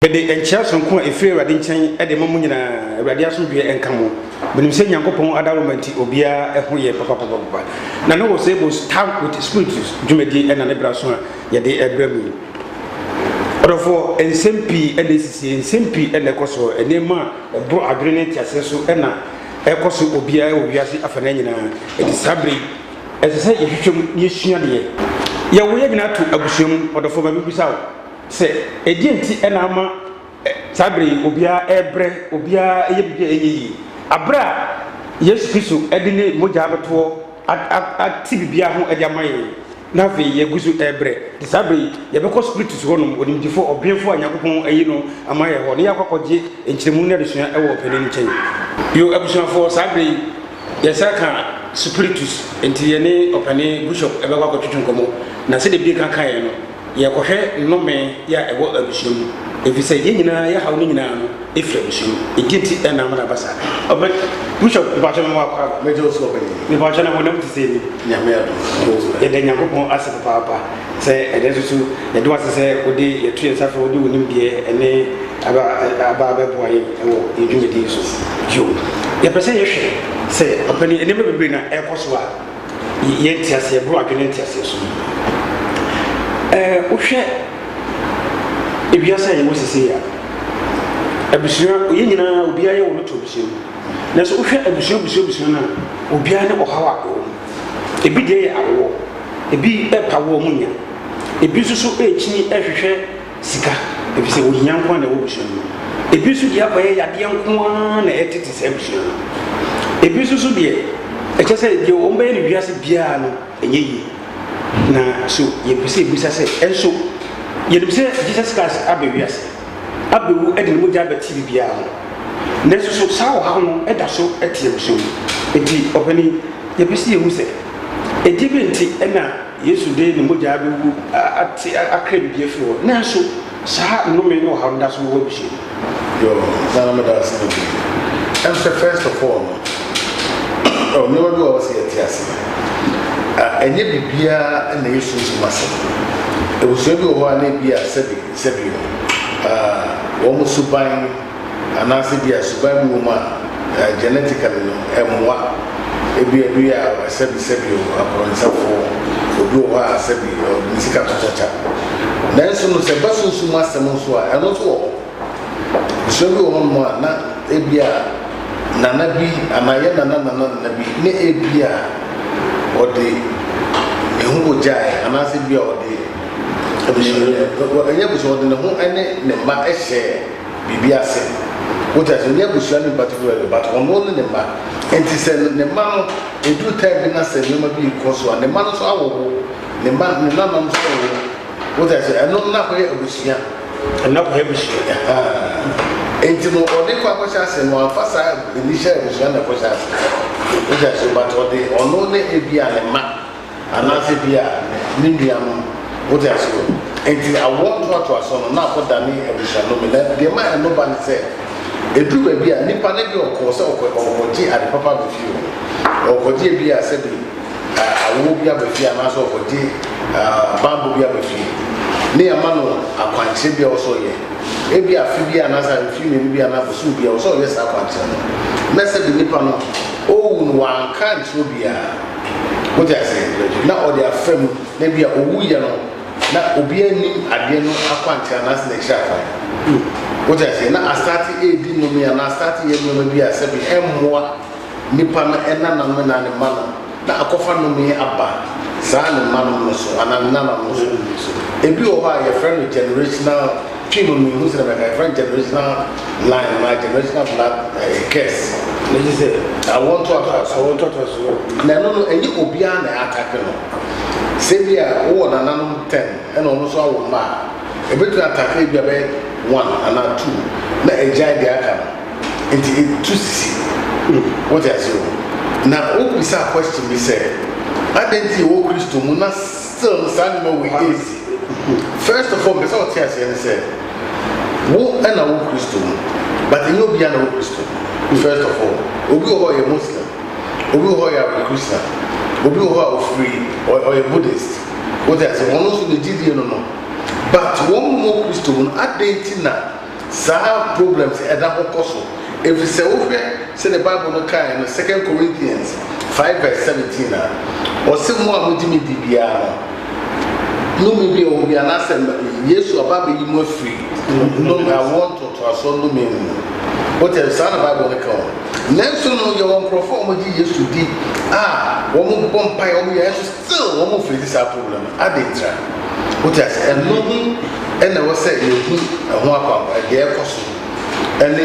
Bede enchia sonko efiri awade nchen e de mamu nyina awade asomdwe enkamo benim se nyankopon adalomenti obia eho ye papa na no was able to stand with spiritus dwumadi ena ne braso a ye de ebramu odofo ensempi ene sisi ensempi ene koso enema bro adrene tiase so ena ekoso obia e owiase afana nyina e de sabre esese ye hwetwem ye sua de ye wo ye nyina to abusuam odofo ba bibisa se enti ena ama sabre obia ebre obia eyebia eyi abra Yesu Kristo edine moja abeto atibibia ho ede amaye na fe yegusu ebre de sabre yebekọ spiritus hono onimdifo obenfo anyakopon eyi no amaye ho ne yakwakoje enchiremu ne resua ewo opene nchen yo abusuafo sabre yesaka spiritus enti ye ne opene bishop ebekwa kwatwetwenkomo na se de bi kan kan no ye kohwe nnome ya ewo abusuam efise ye nyina ya hawo nyina no efre abusuam egenti na amana basa obet bishop ba chama wa mejo so obet ni ba chama wona mutise ni nyame ado ye de nyankopon ase papa se ede susu ye do ase se ode ye tu yensa fo ode wonim die ene aba bebo aye ewo edwumedi so jo ye pese ye hwe se opani ene bebe na ekoso a ye ntiase ye bro adwene ntiase so uhwe ebiasa ye wosese ya abusua ye nyina obia ye wo to busua na so uhwe abusua na obia ne ohawa ko ebi de ye awo ebi epawo munya ebi susu echini ehwehwe sika ebi se onyanko na wo busua ebi su dia ba ye yade nko na etete se busua ebi susu de echese de o mba ye ne wiase bia no enye yi na so ye pese bisa se enso ye dem se Jesus Christ abewiase abewu ede mo ja beti bibia ho na so sawo ha no eda so etie so edi opani ye pese ye hu se edi benti ena Yesu de ne mo ja abewu ati akra bibia fi ho na so sa no me no ha nda so wo bi yo na me da se and first of all oh no we do was here tiase enye bibia na Yesu mase ebuso bi ho ana bia sebi wo mo suban anase bia suban mu ma genetically no emwa ebia sebi aporonsafo obi ho a sebi nisika totocha na Yesu no se baso su mase mo so a eno so so bi ho mo na ebia nana bi amaye nana bi ne ebia ode ehu jai anase bia ode enya buso ode ne ho ene ne ma ehye bibia se wota so ne buso ani particularly but ono ne ma enti se ne ma no edu time bi na se ne ma bi koso ne ma no so awo ne ma ne na no so wota so eno na ko ye abusia na ko he busia enti no ode ko akosha se no afasa initial abusia na akosha se wota so but ode ono ne ebia ne ma anase bia nindia no wota so enti awon to aso na akoda ni abusia no me na de ma no ba ni se edu ba bia nipa na bi okoso okoji ade papa be fi okoji bia se bi awo bia be fi ama so okoji bambo bia be fi ne ama no akwanche bia oso ye e bia fi bia na sa fi me bia na so bia oso ye sa akwanche no na se bi nipa no owu no wan kan so bia wota se na ode afam na bia owu ye no na obi ani ade no akwanche na se na shafa wota se na astati edi no me na astati ye no bia se bi emmoa nipa na ena na no na ne ma no na akofa no me aba saa ne ma no so ananna no so ebi o ha ye friend generational twino no who say na friend generational line my generational blood curse let me say I want to so na no enye obia na attack no se bia wo na nanom 10 ena ono so awo ma ebetu attack bia be 1 and 2 na ejai dia aka enti two sisi what is you na o bisa question me say identity wo Kristo mu na still san no we easy first of all me say tia say wo na wo Kristo mu but you be na wo Kristo first of all obi ho ye Muslim obi ho ye Christian obi ho free or a Buddhist what is one also the GD no but one more Kristo mu identity na Sa problems ɛda hɔ so. If you say say the Bible no kind, 2 Corinthians 5:17 or say more amudi bibia no me be o be an asem Yesu aba be more free. No I want to aso no me. What the son Bible no come. Next no you want perform amudi Yesu di wo mo bom pai wo Yesu still wo mo face this problem. Adintra. What I say and no and I was say you ho akwa e dey koso. First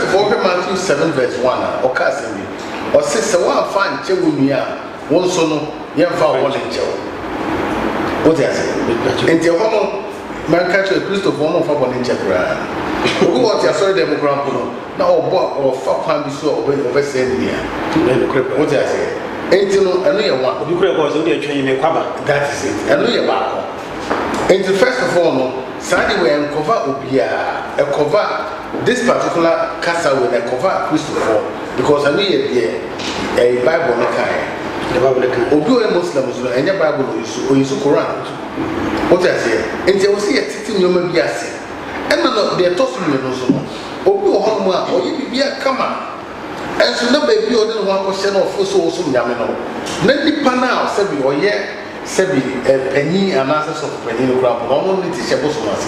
of all, Matthew 7:1 or Cassini or sister one fine chewunia, one son, young foul one angel. What is it? And the homo, man catch a Christopher Homo for one angel. Who was your sorry democrat? Now, or fuck him so over saying here. What is it? Ain't you know, I know you want. You could have only a train in a cover. That is it. I know you're back. And the first of all, Sunday we uncover Obia, a cover this particular castle with a cover Christopher because I know a Bible the Bible Obu Muslims and your Bible is Quran. What I say, and they will see a sitting you may be a sin. And no, they are tossing you no so. Obu Homa or you be a kama. And so no baby or the 1% of Fuso Yamino. Nandy Pana said we or yeah. Sebi penny analysis of penny no crap only teach about so much.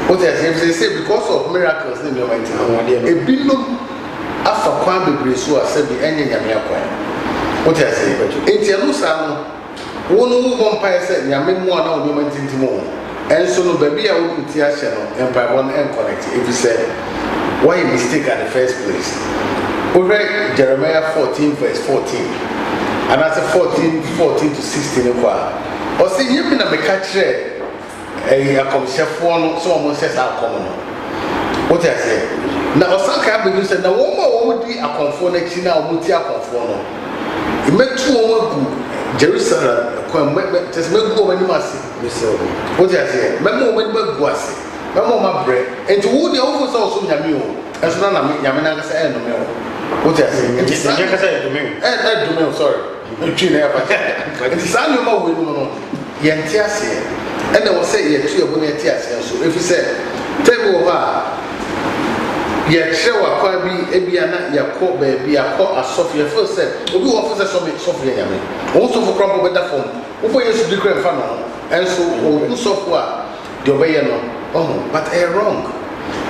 What they say because of miracles in your mind. A billion after kwan bebre so asebi enye nyame akwan. What I say? Enti no sa no wonu mu bompa say nyame mu ana o nyoma tintimo. Enso no baby a wo ti ahye no empire one and connect. If you say why you mistake at the first place. Over Jeremiah 14:14. And I said 14 to 16 or see you na me catch a commission for so almost says our common. What I say? Now Osaka be say na woman di akonfo na china omuti akonfo no. E metu omo Jerusalem kwa just me go mani masi. What I say? Me mo mani bagu ase. Me mo ma bre. Enti wo de wo so so nyame o. Eso na nyame na kasa no me o. What I say? Enti nyame kasa do me. Sorry. It's Sunday morning. Yantiasia, and I will say, yet, you are going to so if you say, table yet, show a quabi, Ebiana, Yako, baby, a call as Sophia first said, we offer the summit Sophia Yami. Also for crumble with the phone, who used to declare fun, and so, who software, the Obayano, oh, but I wrong.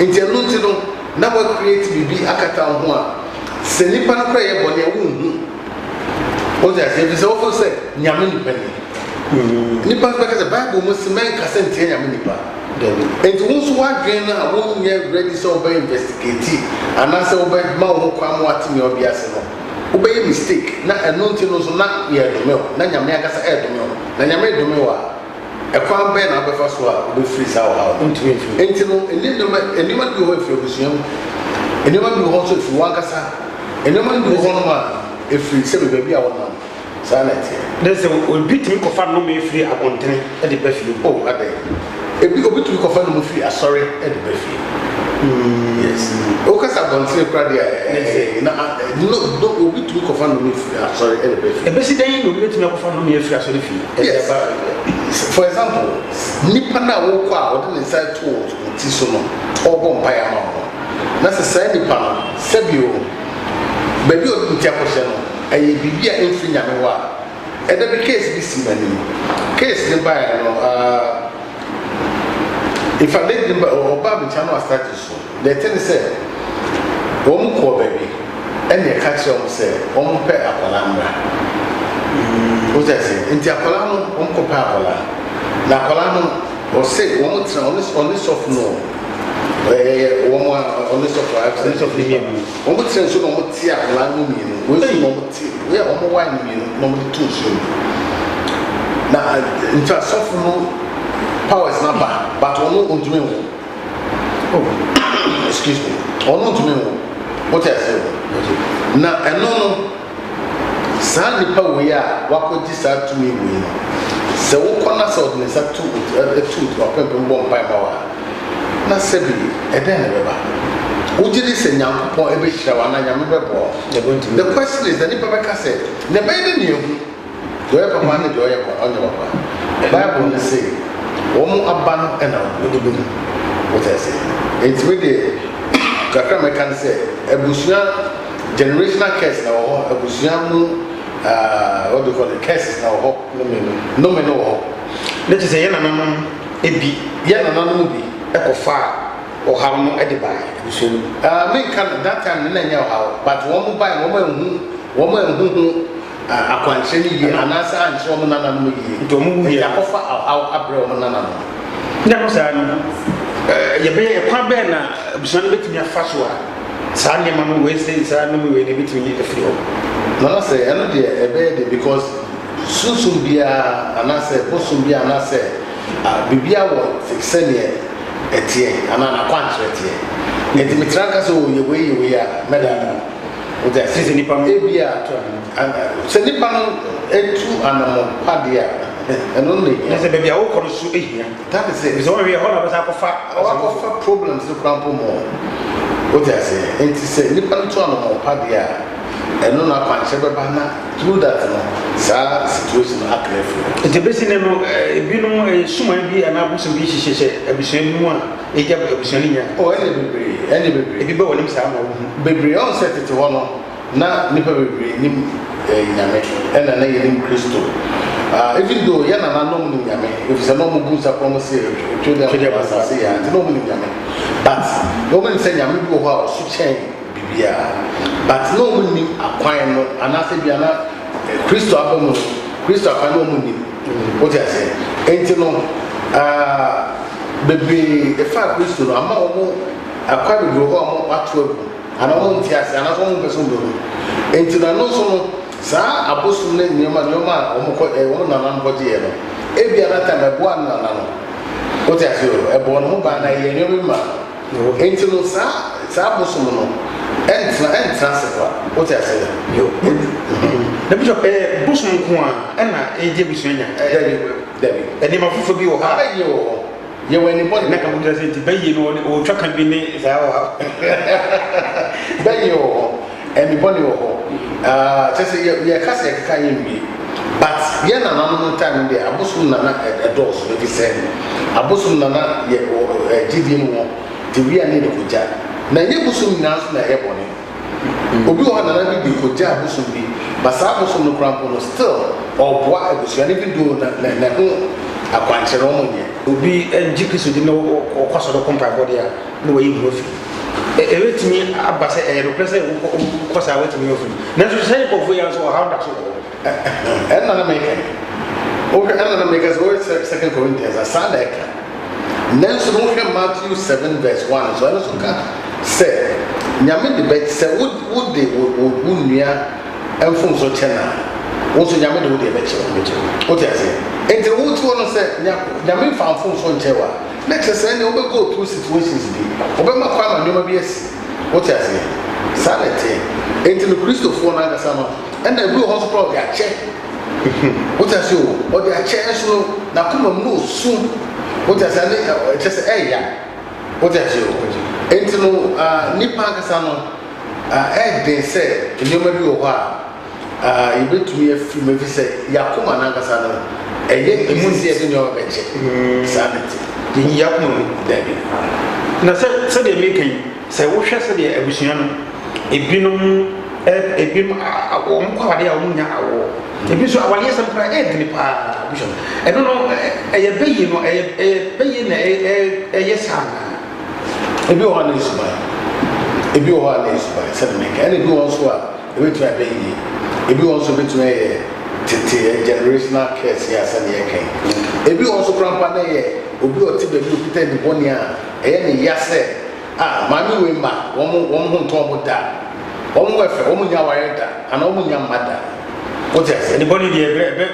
In Janutino, never create me be Akata one. Senipan prayer, but they won't. What I say is also say, Yamini penny. Nipa because the Bible must make a sentence Yaminipa. And also, what gain I won't get ready so by investigating, and answer obey Mao Kwamwati or Biasino. Obey mistake, not a non tinoso, not near the mill, Nanyamagas air the mill, Nanyame the mill. A crown ben up first one will freeze our house. Until anyone go away from you, anyone who also if you want Casa, anyone who want if we say baby, I want now. Silent here. There's a bit to confirm no me free upon 10 at the buffet. Oh, are they? A bit to confirm no free, sorry, at the buffet. Yes. Because I don't see a crowd here. No, bit to confirm no me free, sorry, at the buffet. A busy day, you get me confirm no me free, sorry. Yes. For example, Nipana walk out inside tools, Tisono, or Bompire. That's a sandy pan, Sebio. Baby, you can't a bibia infri nyame wa e da be case bi si mani case dey buy no if I let them oba bi channel start so the thing say won ko baby and e ka che o say won pe akola mra o say nti akola no won ko pe akola na akola no o say won tra on this of no one on this of absence of the game. One would say so no tia land mean. We are on wine mean number 2 soon. Now in fact no power is not bad, but on to me. Oh excuse me. On to me. What I say? Now and no Sandy power we are what could decide to me win. So what corner sort is a tooth or pepper bomb by power. Na sebi eden beba ujiri se nyankopon ebe hira wana nyame bebo the question is the nipa beka say ne be de ne hu do e papa ne do ye ko onye papa bible say wɔn aba no ɛna wɔde bɛ mu wɔte ase eti mi de kakra mɛka ne sɛ abusua generational curse na wɔ hɔ abusua mu what do you call it curses na wɔ hɔ nnome no wɔ hɔ ne te sɛ yɛ nananom ebi yɛ nananom bi ɛkɔfa ɔhaw no ɛde baa abusua no menka no that time ne na nyɛ ɔhaw but wɔn bae wɔn ahu ho akwankyerɛ no yie anaasɛ ankyerɛ wɔn nananom yie nti wɔn wu yɛ akɔfa ɔhaw abrɛ wɔn nananom ne no saa no yɛbɛyɛ ɛkwan bɛɛ na abusua no bɛtumi afa so a saa nneɛma no wei sɛ saa nneɛma wei ne bɛtumi afiri hɔ nana sɛ ɛno deɛ ɛbɛyɛ de because sunsun biara anaasɛ bosom biara anaasɛ biribiara wɔ sɛneɛ ɛteɛ anaa n'akwankyerɛ teɛ nti metra nka sɛ yɛ wei a mɛda wode sɛ nipa no ebia sɛ nipa no etu anamɔ padeɛ a ɛno ne sɛ baabi a wokɔ no so ehia that is it sɛ wɔn wie hɔ na bɛsa akɔfa problems no kora mpo mɔ wode ase nti sɛ nipa no tu anamɔ padeɛ a ɛno na akwankyerɛ bɛba na through that no saa situation no akra fi nti bɛsi ne no ebinom suman bi anaa bosom bi hyehyɛ abusua bi mu a ɛgya abusua no nya ɛne bebree ebi bɛ wɔ nim saa ma wo ho bebree ɔn sɛ tete hɔ no na nipa bebree nim nyame ɛna na yɛnim kristo even though yɛ nananom nim nyame ɛfisɛ na ɔmo gu nsa kɔn mo sɛ twɛdɛ asase yɛ nti na ɔmo nim nyame but na ɔmo nim sɛ nyame bi wɔ hɔ a ɔso kyɛn but no one nim akwan no anaasɛ bia na kristo aba mu kristo akwan no mu nim wote ase enti no bebree efa kristo no ama wɔn akwa bebree hɔ a wɔn ato agu ana wɔn nti ase anaasɛ wɔn mpɛ so mbɛ enti na no so no saa abosom ne nneɛma a wɔn kɔ wɔn nana no kɔgye yɛ no ebia na time ɛboa nana no wote ase o ɛboɔ no ho ban na yɛ nneɛma bi ma enti no saa abosom no entra sefa what I say yo the bishop bosom ko a na eje busuanya David eni mafofo bi wo ha ye when anybody na kam dira senti bayi no o twa kan bi ne za wo ha bayi wo anybody wo just ye kase ye kan yin bi but ye na no time dey abosom na edos be say abosom na ye gidi mu the we are need to judge na nye busum nyina so na ɛbɔne obi wɔ na na bi ko gya busum bi ba saa busum no krampo no still ɔboa abusua ne bi do na ho akwankyerɛ ɔmo nye obi ngye kristo di na ɔkɔsɔ do kompa bɔde a na wɔyi ho afi ɛwetumi aba sɛ ɛyɛ no presɛ kɔsa wetumi ho afi na so sɛ kɔfo yɛ so ɔha da so ɛna na meka ɛna na meka so 2 Corinthians asa na ɛka nanso no hwɛ Matthew 7 verse 1 so ɛno so ka sɛ nyame de bɛ sɛ wo nua ɛmfom so kyɛ na wo so nyame de wo de bɛkyɛ wo te ase enti wo tu no sɛ nyame fa mfom so nkyɛ wa na kyɛ sɛ ne wo bɛ go through situations bi wo bɛ ma kwa ma nneɛma bi asi wo te ase saa na te enti no kristofoɔ na agasa no ɛna ebi wɔ hɔ so pro de akyɛ wo te ase o ɔde akyɛ nso no na koma mu no osu wo te ase ne kyɛ sɛ ɛya wo te ase o enti no nipa akasa no ɛden sɛ nneɛma bi wɔ hɔ a yɛbɛtumi afiri mu efi sɛ yakoma n'ankasa no ɛyɛ emu nsi ɛde nneɛma bɛkyɛ saa ne te yɛyi yakoma no dabi na sɛdeɛ meka yi sɛ wohwɛ sɛdeɛ abusua no ebinom wɔn kɔ awadeɛ a wɔn nya awɔ ebi nso awadeɛ sɛm kora ɛɛdini paa bishop ɛno no ɛyɛ bɛyi no ɛyɛ bɛyi na ɛyɛ saa naa ebi wɔ hɔ a na esuban ebi wɔ hɔ a na esuban sɛdeɛ meka ɛna ebi wɔ nso a ebetumi abɛyi ebi wɔ nso ebetumi ayɛ tete generational curse yɛ asɛ ne yɛ kɛn ebi wɔ nso kora mpa na yɛ obi a ɔte baabi okita ne bɔne a ɛyɛ ne ya sɛ maame wei ma wɔn ho ntɔn mo da wɔn ho ɛfɛ wɔn nya aware da ana wɔn nya mma da wote ase ɛdi bɔne deɛ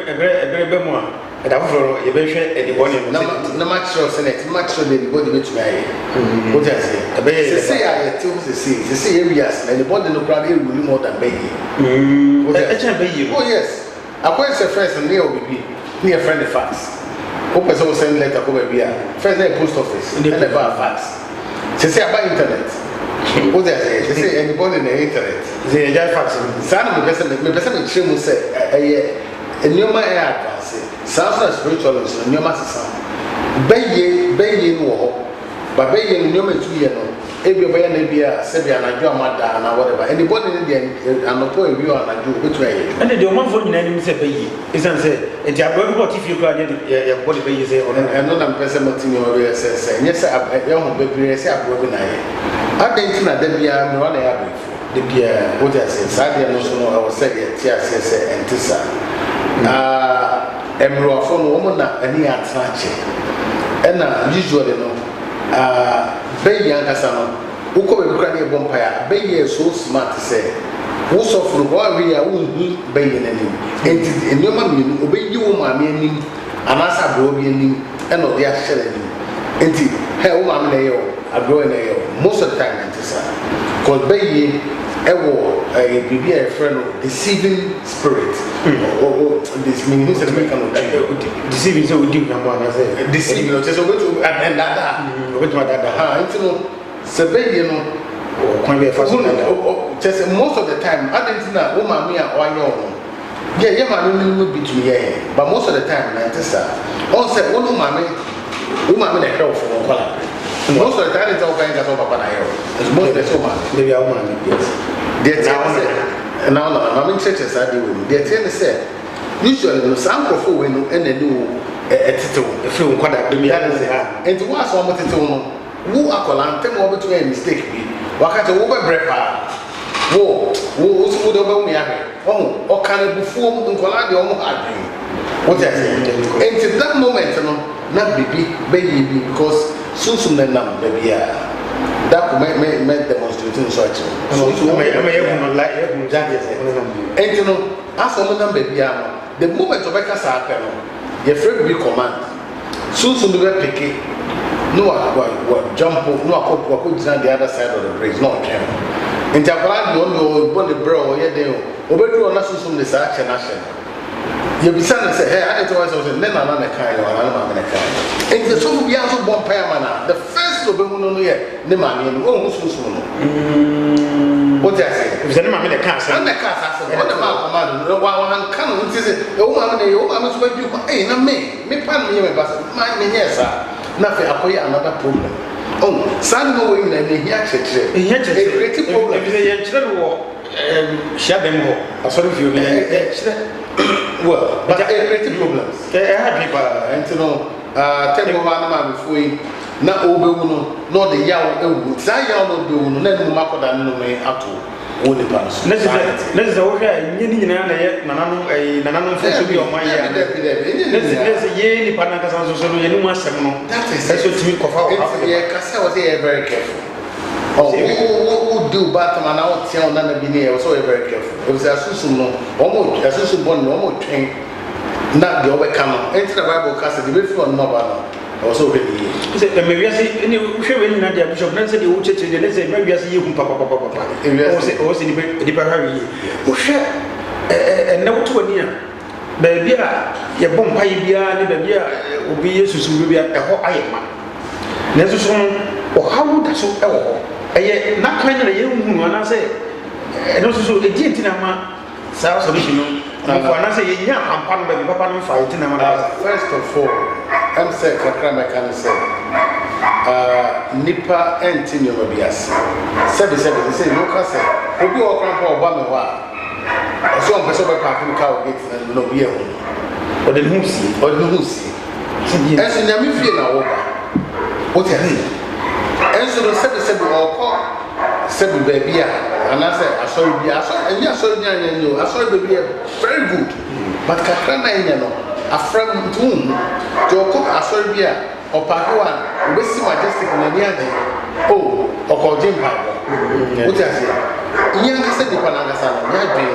ɛbrɛ bɛ mu a ɛda foforɔ yɛbɛhwɛ ɛdi bɔne no na ma kyerɛ sɛ na ɛti ma kyerɛ na ɛdi bɔne bɛtumi ayɛ wote ase sese a yɛte ho sese yɛ wiase na ɛdi bɔne no koraa ɛwɔ ni more than bɛyie ɛkyɛn bɛyie oh yes akɔyɛ sɛ first ne yɛ obibi ne yɛ friend fax wopɛ sɛ wo send letter kɔ baabi a first na yɛ post office ɛna ɛba fax sese aba internet wote ase sese ɛdi bɔne na internet sɛ yɛgya fax saa na mepɛ sɛ mekyerɛ mu sɛ ɛyɛ nneɛma ɛyɛ advance saa so na spiritual nso nneɛma sesa bɛyɛ no wɔ hɔ ba bɛyɛ no nneɛma tu yɛ no ebi ɔbɛyɛ na ebi a sɛbi anadwo amada na whatever ɛni bɔne ne deɛ anɔpɔ ebi anadwo obetu ayɛ ɛna deɛ ɔmanfoɔ nyinaa nim sɛ bɛyɛ esan sɛ nti abɔ bi bɔ tifie kura yɛ bɔ de bɛyɛ sɛ ɔno ɛno na mpɛ sɛ mɔti nneɛma bɛyɛ sɛ nyɛ sɛ yɛho bebree sɛ abɔ bi na yɛ adan ti na da biara mmerɛ na yɛ abɛɛfo da biara wogya sɛ saa deɛ no so no ɛwɔ sɛ yɛte aseɛ sɛ ɛnte saa mmerɛwafo no wɔn na ani atena akyɛ ɛna usually no bɛyɛ ankasa no wokɔ baabi kora ne yɛbɔ mpaeɛ a bɛyɛ so smart sɛ wo sɔforo hɔ awie a wonhu bɛyɛ n'anim enti nneɛma mmienu ɔbɛyi wo maame anim anaasɛ aberɛ bi anim ɛna ɔde ahyɛ n'anim enti wo maame na ɛyɛ wo aberɛ na ɛyɛ wo most of the time ɛnte saa cause bɛyɛ ɛwɔ biribi a yɛfrɛ no deceiving spirit this meaning sɛ mɛka no deceiving sɛ wodi nkambɔ anaasɛ deceiving no kyɛ sɛ wobɛtumi adada nti no sɛ bɛyɛ no kwan bɛ fa so kyɛ sɛ most of the time adanti na wo maame a ɔanyɛ wo no yɛ maame no bi tumi yɛ but most of the time na ɛnte saa ɔn sɛ wo maame na ɛhwɛ wo fo wo nkɔla most of the time it's all going to go up and I it's most of the time maybe I want yes now I'm in churches I do the thing is said usually no some crofo we no and do a title if you quite a be and to was one title no who akola ntem wo beto a mistake bi wakati wo be brepa wo so do be me ahwe o kan bufuo nkola de o mo adwen what I say and that moment no na bibi be yi because sunsun na nam da biya da ku me demonstrating so achi sunsun me no like e ku jage se enti no aso mo nam ba biya no the moment obeka sa apɛ no ye free bi command sunsun do be pick no wa jump no akɔ gyina the other side of the bridge no twem enti akɔla no bo the bro ye den obedu na sunsun de sa akyɛ na hyɛ you be saying say hey I need to was say na na kind or na ma na kind and the so be also bomb pay man the first to be no here ne ma me no o sunsun no what I say if the ma me na kind say na kind say what the ma command no wa kan no ti say o ma me so be ko eh na me pan me ba ma me yes na fe akoya another problem oh san no we na me here chechire creative problem if they chechire no share them ho asori fi o well but creative problems had people and you know tempo ma na before na obewu no the yaw ewu za yaw no bewu no na mu makoda no me ato wo ni pa so na ze wo hwa nyi ni nyina na ye nanano fo so bi o man ya na ze ye ni pa na kasa so no ye ni mu asem no that is so timi kofa o ha ye kasa was very careful who do Batman now tell none of you so very careful. It was a susum no, almost a susum bon, almost train. Not the overcome. Enter the Bible cast the before Nobana. Also, maybe I say, any when not the bishop, not say the old church, and say, maybe I see you, Papa. It was in the Bahari. And now to a near. Baby, your bomb pie beer, baby, will be a susum, a whole iron. Never so, or how would that so? Na kind of a young woman, I say, and also the Tinama South Solution. And I say, yeah, I'm part of the Papa fight. First of all, I'm saying, I can say, Nipa and Tino Bias. 77, say, Lucas, who be all grandpa Obama. So I'm Pessoa Parking Cow Gates and no beer. Or the Lucy, or the Lucy. As in Yamifia now, what I mean. And so the 77 or call 7 baby, and I said, I saw you, and yes, I saw baby very good. But Kakrana, a friend to whom to cook a sorry beer or Pakuan, we see majestic in the near day. Oh, or called Jim Piper. What I say? Young said the Panagasan, Yadri,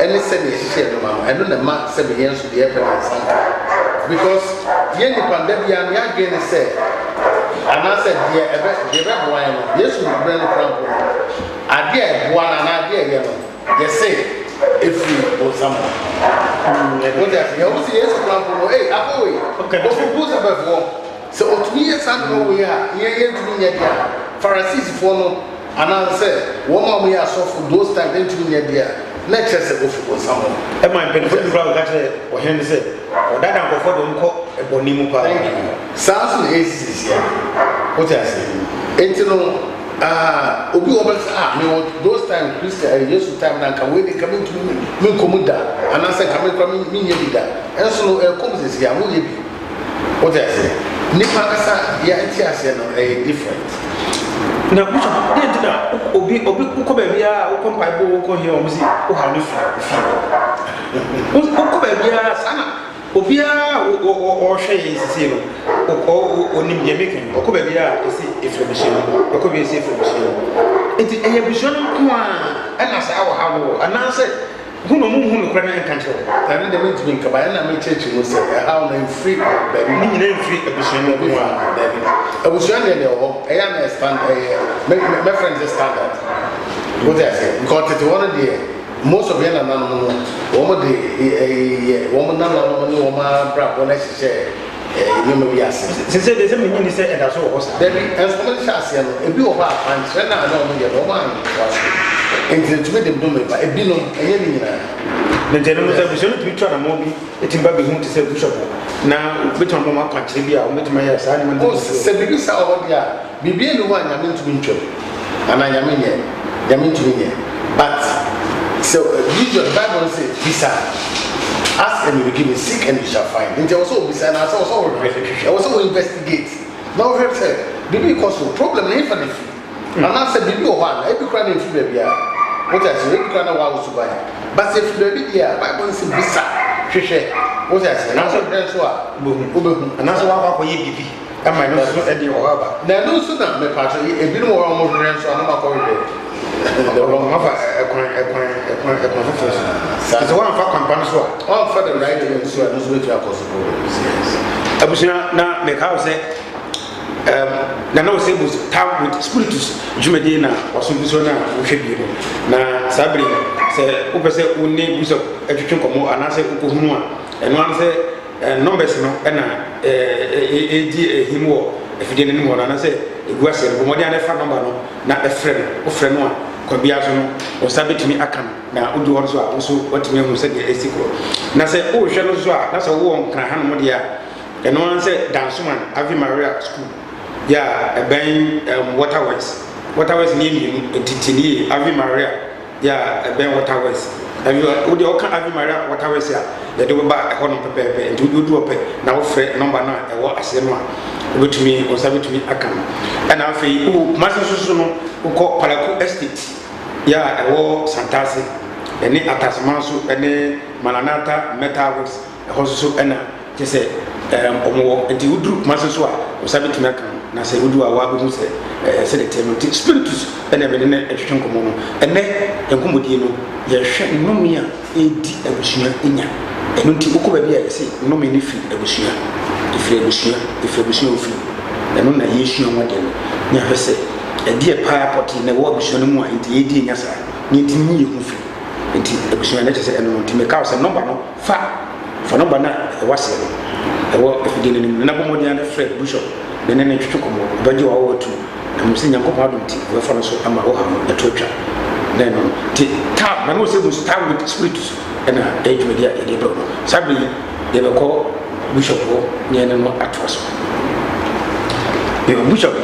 and let's send a share, and then the man 7 years to the airport and Santa. Because Yenny Pandemian Yadri said, and I said, dear, wine, yes, we bring the crumple. I dare one and I dare yellow. They say, if you or someone. What that? You always yes, crumple. Hey, I'm away. Okay, but who's above war? So, 2 years ago, we are here to me at Pharisees for no. And I said, one more we are so for those times, then to me at na kyerɛ sɛ ofi ko nsamo ɛma mpanyinfo bi kura ɔka kyerɛ ɔhene sɛ ɔdada nkɔfɔ de ɔmkɔ ɛbɔne mu paa saa nso na ɛsisi ya wote ase enti no obi wɔbɛsɛ me those time Christian Yesu time na nka wei de nka mentumi menkɔmu da anaasɛ nka mekora menyɛ bi da ɛnso no ɛkɔm sisi ya moyɛ bi wote ase nipa kasa yɛnti aseɛ no ɛyɛ different na kucha de dina obi ko ba bia wo ko mpa bo ko hia o msi wo ha no fi ko ba bia sana obi a o hwe sisi no o nim je meken ko ba bia esi efrebishi no ko ba esi efrebishi no enti eye bishi no ko a na sa wo ha wo ananse huno mu kra na nka nkyerɛ tani de mentumi nka ba na me church no sɛ how na free ba ni nyina free ebishi no ko a dabi abusuan de ho ɛya na stand my friends standard what I say because it one day most of them na no wo de wo na no wo ma bra ko na hyehyɛ nyoma bi ase se de se me nyini se ɛda so wo sa dabi enso mo hyɛ ase no ebi wo ba fan kyerɛ na na wo yɛ wo ma enti tumi de do me ba ebi no ɛyɛ ni nyina na jeno mo se biso no tumi twa na mo bi etimba bi hu te se bishop na beto mo ma kwa kyerɛ bi a wo metuma yɛ saa ne man o se bibi sa ho dia bibi no wa nyame ntumi ntwam ana nyame ntumi nyɛ but so usually Bible says bisa ask and you will give me, seek and you shall find. And there was also and also investigate. Now we say bibi cause problem na ifa defi. And I said bibi o one every cry in free baby. What I say every cry na wa so buy. But if baby here Bible say bisa hwehwe. What I say na so brand so a obehu. And so wa kwa ye bibi. Am I no so e dey o aba. Na no so na me pa so e bi no wa mo brand so na ma kwa we. The wrong of a professor. So one for company so all for the right to so and so to possible. Yes. Abusia na make how say na no say bus time with spiritus jumedi na wasumbiso na wohwe bi na sabri say wo pese woni buso atwetwe komo anase kokohunu a eno an say numbers no na edi ehimwo efide ne mo na say eguase bo modi an fa number no na efre no ofre no a kwabia so no o sabetimi akan na odi won so a so watimi hu se de esiko na say o hwe no so a na say wo nkran han mo de a eno an say dansoman Ave Maria school ya ben waterways ni titini Ave Maria ya ben waterways o de o kan Ave Maria waterways ya de do ba e hono pepepe nti do do pe na wo frɛ number na e wo ase no a obetumi o sabetumi akan ana afei o maso no ko Palaku estate ya e wo Santase ene Atasmanso ene Maranatha Metalworks e ho so ena ke se omo nti udru maso so a o sabetumi akan na se wudu a wa bu se se de tementi spiritus ene be ne etwetwe nkomo no ene enkomodie no ye hwe nomi a edi abusua enya eno nti ukoba bi a se nomi ne fi abusua efiri ofi eno na yesu onwade no nya hwese edi e pa poti na wo abusua no mu a nti edi enya sa ni nti ni ye hu fi nti abusua na kyese eno nti me ka se number no fa number na e wase no e wo efidi ne na bomodi na fred bishop ne ne twetwe komo baje wa wotu na musi nyankopɔ adonti we fa no so ama wo ha etotwa na no ti ta na no se bus ta with spiritus ena age media e de do sabi de be ko bishop wo ne ne no atwaso bishop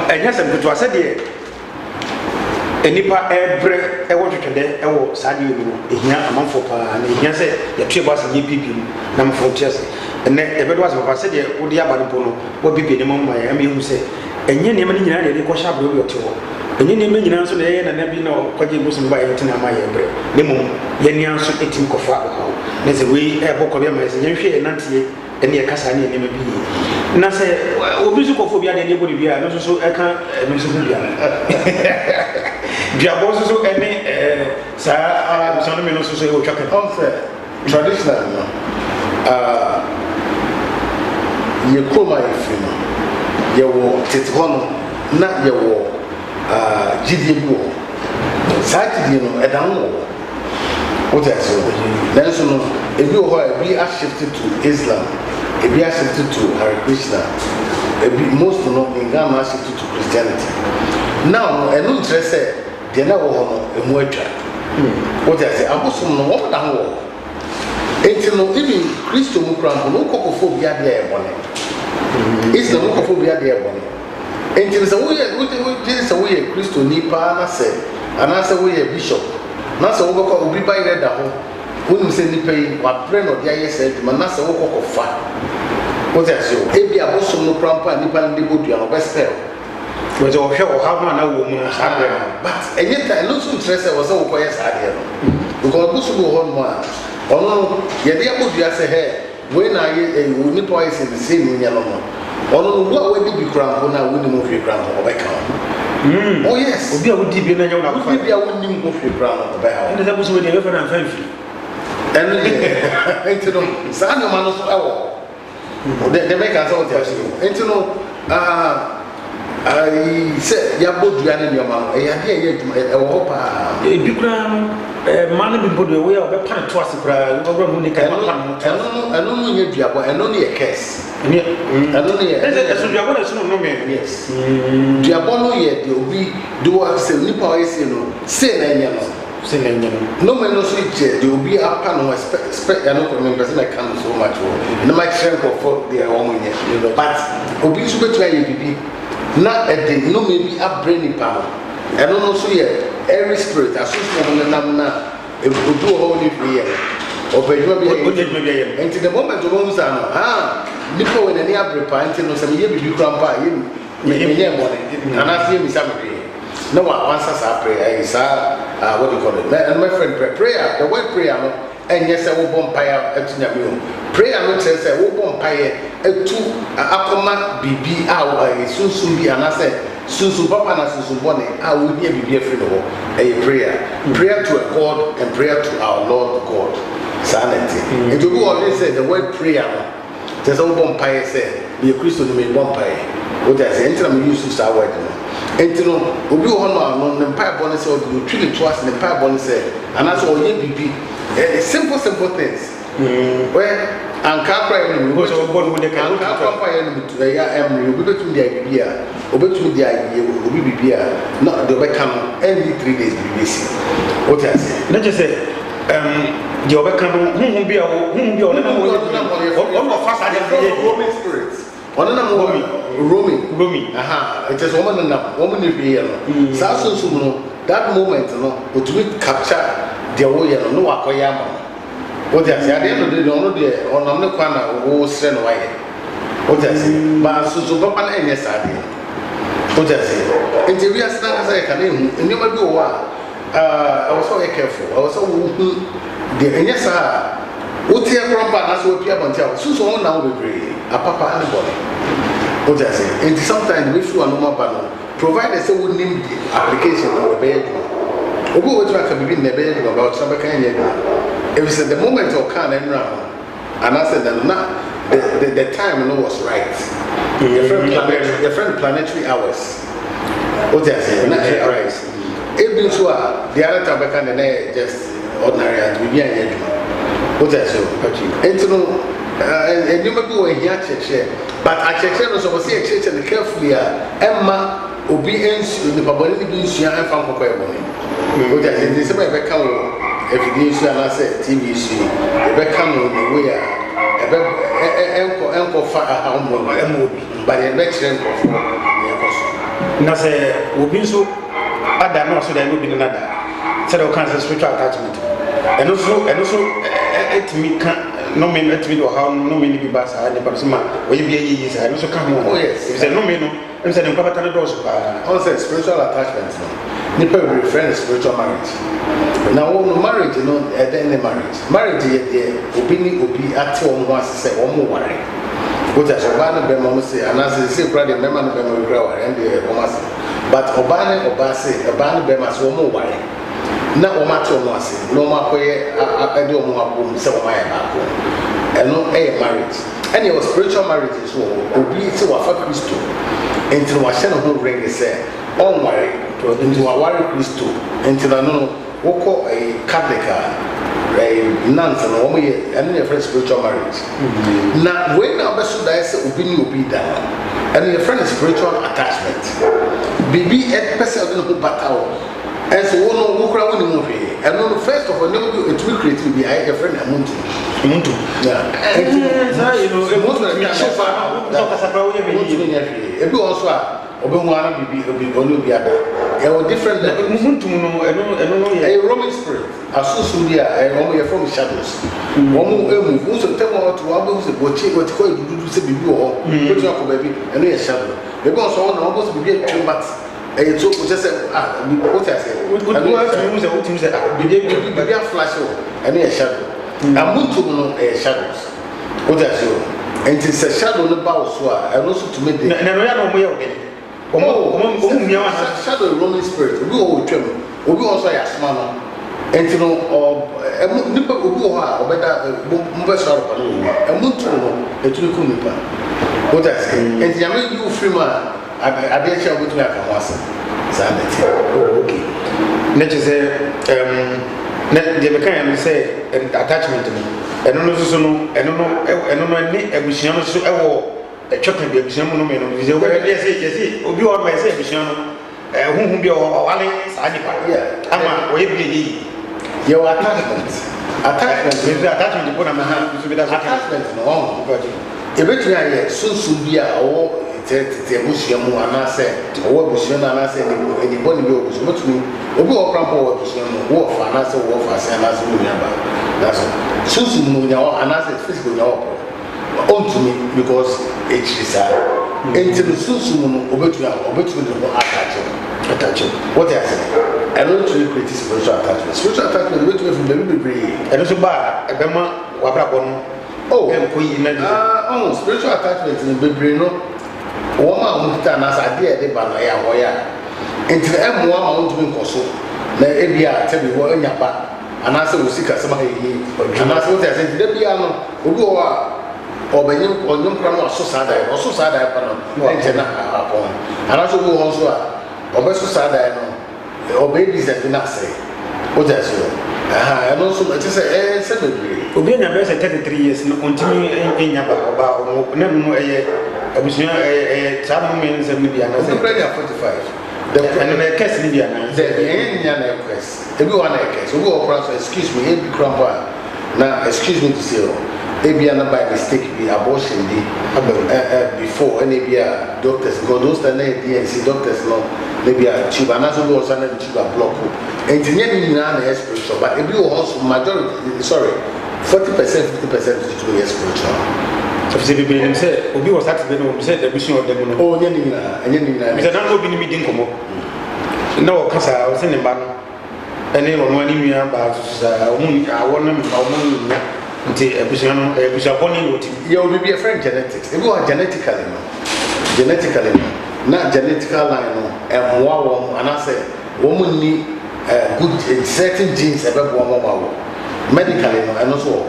enya se butu ase de enipa ebre ewo twetwede ewo saade yi no ehia amanfo pa na ehia se ya tue basa ye bibi na mfo tiase ene ebedo ase papa se de wodi abade po no wo bibi ne mamma ya me hu se enye ne ma nyina de ko sha bro bi otewo enye ne ma nyina so na ye na bi na kwaje busum ba ye tina ma ye ebre ne mum ye nia so etim kofa ho ne se we bokɔ bi ma se ye hwe e nantie ene ye kasa ne ma bi na se obi su kofo bi ade ne bodi bi a no so eka no so hu bi a bia boso so ene sa so no so e o twaka on se traditional no ye koma ye fino ye wo tete hono na ye wo gidie bi wo sa gidie no edan wo what I say then so no ebi wo ebi a shifted to Islam ebi a shifted to Hare Krishna ebi most no in Ghana shifted to Christianity now enu interest de na wo ho no emu atwa What I say, I was from the woman that war. Ain't no even Christo Mukram, no cocophobia there, one. It's the cocophobia there, one. Ain't it a way Christo Nipa, and I said, we a bishop. Nasa Woko will be by the home. Wouldn't send the pay, what friend of the said, Manasa Woko of fat. What I say, maybe I was some no crampa and Nipan de Budia or West Hill. Was all show how many women but and yet I know some stress I was all quiet idea. Because Busu go on one. Oh no, yet the Abudia say, hey, when I Nipa is in the same in yellow. Oh no, what would be cramp when I wouldn't move your cramp or back home? Oh yes, we would be in a young maybe I wouldn't move your ground about and that was with the river and fancy. And to know, San Manos hour. They make us all tell you. And to know, I said, you're both in your mouth. I hear you, I hope a man be put away of a pan twice a cry. I don't know your job, and only a case. I don't know, yes. Diabono yet, you'll be do us a nipper is, say, no man no switch, you'll be up and expect. I don't remember I can't so much. No, my strength of their own, but obese to try you be not a day, no, maybe a brainy power. I don't know, so yet, every spirit, as soon as the Namna, it will do a whole new year. Or maybe and to the moment of almost Nipo in any other pint, no, some year you grandpa, you may and I see me some day. No one answers our prayer, is what do you call it? And my friend, prayer, the word prayer, and yes, I will bompire at Namu. Prayer, not says I will bompire at 2 Akoma BB hour, soon be an asset. Susu Papa and Susu Bonnie, I will hear be a friend of a prayer. Prayer to a God and prayer to our Lord God. Sanity. And to go on, they say the word prayer. There's a vampire say, be a Christian to make vampire. What I say, I'm used to start working. And to know, we do on the Empire Bonus or you treat it to us in the Empire Bonus, and that's all you be. Simple things. Where and Capra was born with the Capra to the Emery, we bet me the idea, or bet me the idea, will be beer, not the become every 3 days. What I say, let us say, the overcome whom be on Roman spirits. One of them roaming. Aha, it is woman enough, woman if you hear. That moment, but we capture the way no Akoyama. What I say, at the end of the day, on the corner, who send away. What I say, but so Papa and yes, I did. What I say, and the real stand as I can and never do I was so careful. I was so the yes, what here from Panas will appear until so now we pray. A papa and a body. What I say, and sometimes we flew a normal banner, provided so we name the application of the bedroom. Or go to a be in the bedroom about some kind of. It was at the moment of can and round, and I said that the time was right. The friend planetary hours. What I say, natural hours. Even so, the other time I can just ordinary and we be what I say. And to know, and you may go in here, but I check was a church and carefully, Emma, obedience, the public being and found for quite money. What I say, this is my account. If you issue and I say TV issue, the back on the way uncle fire but the next uncle now say, will be so other no so there will be another set of cancer spiritual attachment. And also it me can no mean let me know how no many people are the person or you be a year and also come home. Oh yes, if there no mean I'm saying also spiritual attachment. People refer to spiritual marriage. Now, marriage, at the end of marriage, opinion will be at home once say, one more worry. What I shall ban the Bema say, and as they say, brother, member of Bema grower and the Omas. But Obana Obase, a band of Bemas, one more worry. Now, Omato Masi, no more way, I do more boom, so my and no a marriage. And your spiritual marriage is will be so a Christo. Into a channel who ring is said, on worry, into a warrior Christo, into a no, woko a Catholic, a nuns and woman, and your friend spiritual marriage. Now, when our best dice opinion will be done, and your friend spiritual attachment. Baby, a person who battle. and so one who crowd in movie and no first of all no it will create to be a friend amuntu yeah you know most of the so far so kasapra we be ebi also obi hu ana bibi oni obi ada e were different muntu no eno a Roman spirit asusu dia e wo ye from shadows wo mu emu so temo to wo bo se bochi wo ti ko dudu se bibi wo ko ti akọ baby eno ye shadow ebi also wo na wo bo se bibi e but e so ko se what I say what you say bibi a flash wo eno ye shadow amuntu no e shadows what I say and it's a shadow no ba so a eno so to me dey na no ya no mo ye ogene shadow Roman spirit obi o twem obi also ya asma no enti no nipa obi o ha obeda mbe sọrọ pa no emuntu no etunu ku nipa what I say enti ya me you free man ade che obi tunu aka wasa sa neti okay net say net de be kan ya say attachment no eno no so no eno no ni ebusia no so ewo chocolate be bisan mu no me no bize we dey say obi o ma say bisan no huhu bi o wale sa nipa ama we bi yi your attachment ko na ma ha so be da attachment no on e be tuna ye sunsun bi a o te busia mu anase o busia na anase ni boni bi o busia mutumi obi o krampo o busia no wo fa anase wo fa se anase wo nya ba that's sunsun mu nya o anase physical nya o on to me because it is into the susumu obetu the attach what I say I don't really create spiritual attachment obetu from the baby and so ba e be ma wa bra bono ko yi na spiritual attachment in baby no wo ma mu ta na sa de ba na ya ho ya into the mo ma won to me koso na e bia te bi wo nya ba anase wo sika sama yi anase what I say de bia no obi wo obenyim onyum kra no aso sada pa no ente na apon anaso go ho so a obeso sada no obey business na say o ja so eno so it say se bebre obi nya be say 33 years no ontimi enya ba na no eye abusunya tamu men se media na say 45 the and case media na the enya na case ebi one case obi o pra so excuse me ebi krampa na excuse me to say Ebia na by mistake be abortion before any doctors go those that DNC doctors no maybe a tube and also go on a tube block and any na spiritual but if you also majority 40% 50% to spiritual so if you be say obi was satisfied no say the mission of them no oh nyani na because na obi ni meeting komo na o kasa o se ne ba no ene ono ani nua ba so sa o mu awon na nti ebusia boni woti ya obi be friend genetics if you are genetically na genetical line no emwa wo anase wo mu ni good certain genes ebe bo mo medically no eno so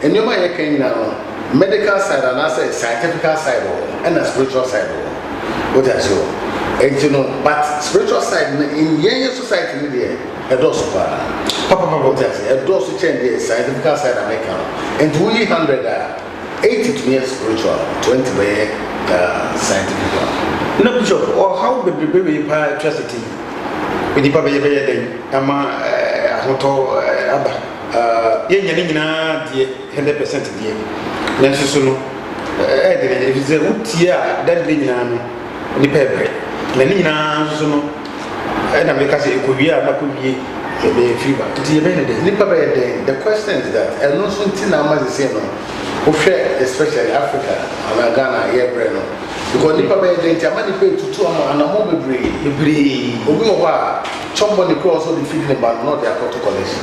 enoma ye kan na no medical side anase scientific side and a spiritual side what I say and you know but spiritual side in your society there a dose of Papa a dose of change the scientific side American and we 80 to me spiritual 20 by scientific no bishop or how be trust with the papa then ama hoto aba yenya ni nyina die 100% die na so no if is a utia that be nyina no ni pepe na ni nyina so no na me ka se ekowia na kowie be fever ti be ne ni papa the question is that and no so ntina ma say no o hwe especially Africa and Ghana here bre no because ni papa dey ntia ma ni pe tutu am anamo bebre obi wo ha chombo ni cross so the feeding about not their protocol collection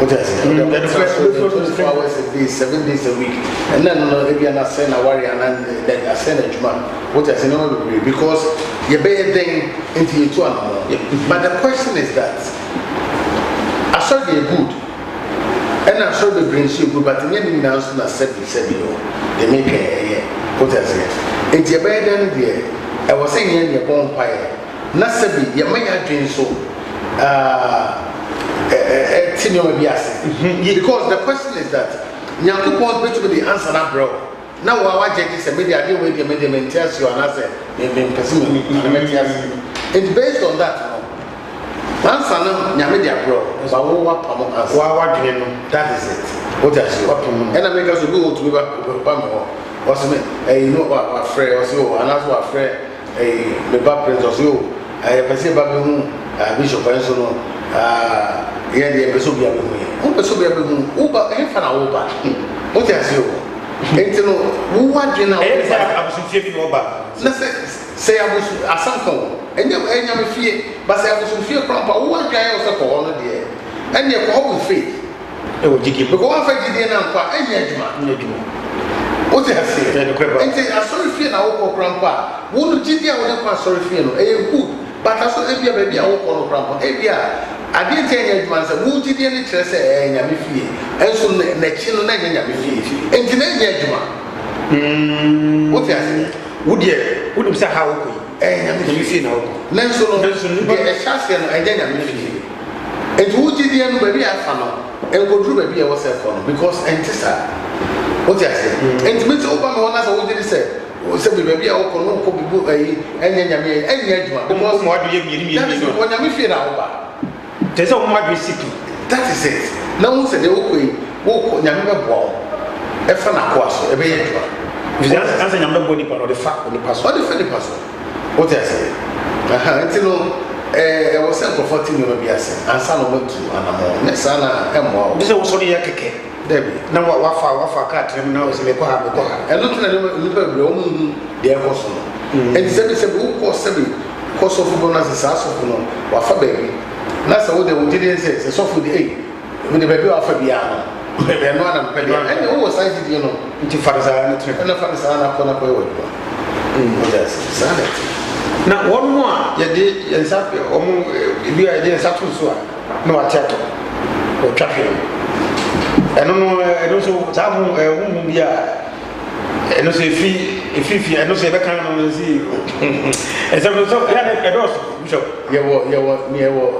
what I say 24 hours a day 7 days a week and then no if you na say na worry and then I send a juma what I say no bebre because you be then into you to anamo but the question is that I saw they good and I saw the brain so good but the name now so na 7 they make what I say it's your bed then there I was saying your bonfire na sabi ya manya dream so because the question is that Nyankopon bet to be the answer na bro now our judges say media dey wey dey maintain you and I say person and it's based on that Answer no nyame dia bro ba wo wa pam answer wa dwene no that is it what I say and I make us go to ba me ho o se me you know wa frɛ o se o anaso wa frɛ me ba prince o se o pese ba be hu bishop enso no ye de be so bia be hu o be so bia be hu o ba e fa na wo ba what I say o enti no wo wa dwene na o fa abusufie bi wo ba na se abusu asanko enya me fie ba se abusu fie krampa wo adwan o se ko no de enya ko ho faith e wo jigi because wa fa jidi na nkwa enya adwuma o te hase enti asori fie na wo ko krampa wo no jidi a wo ne kwa asori fie no e good but aso e bia ba bia wo ko no krampa e bia ade te enya adwuma se wo jidi ne kire se enya me fie enso na chi no na enya me fie enti na enya adwuma o te hase wo de sa ha wo ko nyame fie na wo nanso no de e chase no enya nyame fie enti wo jidi no ba bia afa no enkodru ba bia wo se ko no because entisa what you say enti me to ba me wona sa wo jidi se o se ba bia wo ko no ko bibu enya nyame enya adwuma because mo adu ye mi no wo nyame fie na wo ba te se wo mo adu sipi that is it na wo se de wo ko nyame be bo e fa na ko aso e be ye adwuma Vizanza anza nyamba boni pa no de fa ni paso. O de fa ni paso. What I say? Enti no was sent for 14 no be ase. Ansa no went to anamo. Ne sana emwa. Bi se wo so de ya keke. Debi. Na wa fa ka trem na o se me ko ha. Eno tuna ni pa bre o mu de e ko so no. Enti se wo ko se bi ko so fu bona se sa so fu no. Wa fa ba bi. Na se wo de wo jide se so fu de we de ba bi wa fa bi ya bebe no ana mpedi ene wo site di no nti farza na tre na farza na ko na ko ewo yes sana na won mo a ye de yensa omo bi a ye yensa to so a no atiato o traffic eno no so ta mu hu bi a eno so efi eno so e be kan no si esa so ya na edos bishop yewo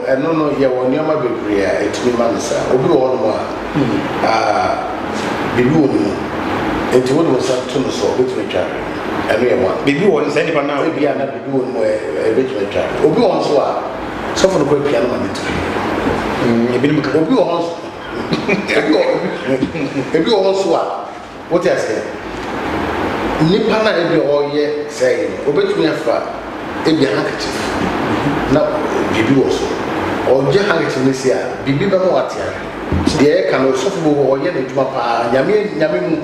eno no yewo nioma bebre a etumi mansa obi wo no a bibi wo no enti wo no sa to no so betumi twa eno ye wa bibi wo no sa ni pa na obi ana bibi wo no betumi twa obi wo so a so for no ko piano ma netu ebi ni ka obi wo so ebi wo so a what I say nipa na ebi oye say obetumi afa ebi handkerchief na bibi wo so oje handkerchief ne sia bibi ba mo atia de ka no so fu oye na djuma pa nyame mu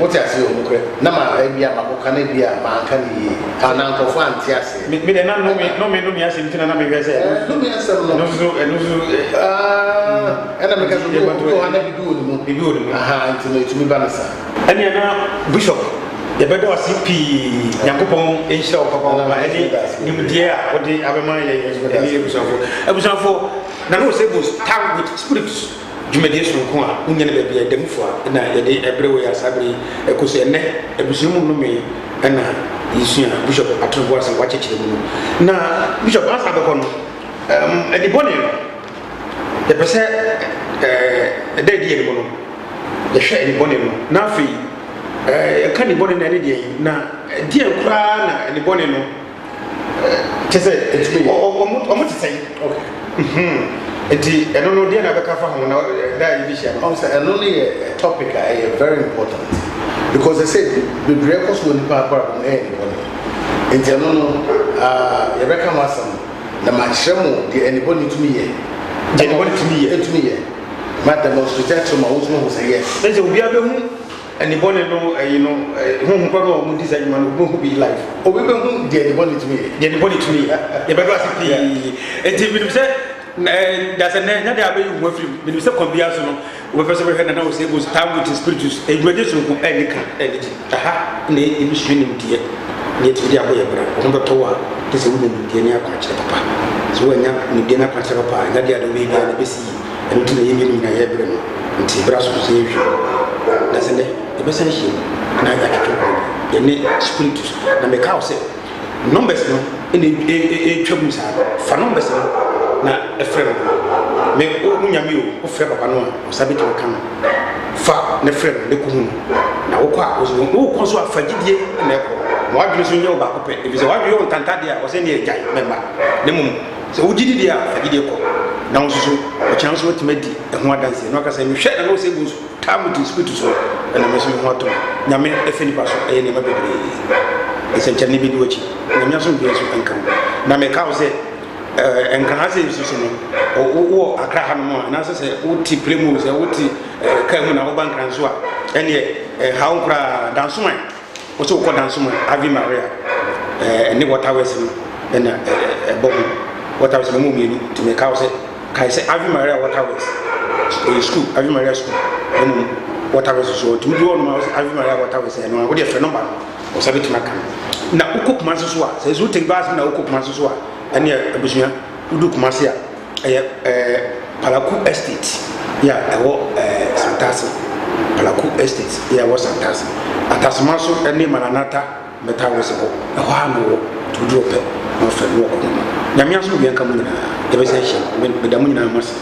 what I say o kre na ma ebi amako kana ebi ma aka ni ana nkofo antia se me de na no me ase ntina na me we say no me ase no so ana me ka so ko ana bibi wo ni mu aha ntino etumi ba na sa ani na bishop ye bedo asipi yakopon enhira opapa ba eni nimdie a odi abema ye eni ebusafo na no say boost tag with spirits jumediation ko a unyane ba bia demfo a na ye de ebrewo ya sabre ekoso ene ebusumu no me na yisua bishop atrobo ase wachechire mu na bishop asa be ko no edi bone ye pese de die ni mo no ye hwe edi bone no na afi kan ni bone na ne die na die kura na ni bone no tese o tse okay enti eno no die na be ka fa ho na da yi bi sha no say eno ne topic very important because they say the breakfast when pa ni bone enti eno no ye be ka masam na ma hyeremo die anybody to me ye to me ma demonstrate to ma wo so say yes then obi abehu anybody no who go mu design man who be life obi be hu the anybody to me ye be do asipi enti bi say that's a na dey abeyu mu afiri bi say kombia so no we person we na say go stand with spiritus education ko enika eniji aha na ebi su ni mtie ni ti dia boye bra ko ndo to wa to say we ni ni akwa che papa so we nya ni dia na akwa che papa na dia do we ga na besi enti na yemi ni na ye bre no nti bra so say wi na se ne e be san shi na ga to ye ne spiritus na me ka o say numbers no e twam sa fa numbers no na e frem me o nyame o frem papa no o sabi to kan fa ne frem ne ko hu na wo kwa o ko so afagidie na ko mo adwene so nyawo ba ko pe e bi se wa dwe on tantade a o se ne e jai memba ne mum sɛ wogidi dia agidi kɔ na wo so o chance what medi e ho adanse no aka sɛ me hwɛ na no sɛ bu tamu to spirit so na me so me ho ato nyame efe nipa so e ne ma bebre e sɛ nkyɛ ne bi di wachi nyame aso bi so enka na me ka wo sɛ enka ha sɛ so no wo akra ha no mo na sɛ wo ti premu sɛ wo ti ka mu na wo bankran so a ɛne ha wo kra dansoman wo so ko dansoman Ave Maria ne waterways no na bobu waterways no mu mienu to me ka wo sɛ kai say Ave Maria waterways school Ave Maria school no waterways so to do no Ave Maria waterways no wo dey frɛ number o sabi to maka na ukokuma so a say so take bus na ukokuma so a ene abusua udu kumase a Palaku estate ya ewo Santasi Palaku estate ya wo Santasi atasoma so ene Maranatha metaways ho eho ano to do pe no frɛ no ko nyame aso bi enka mu na ebe sɛ hye me da mu nyina mas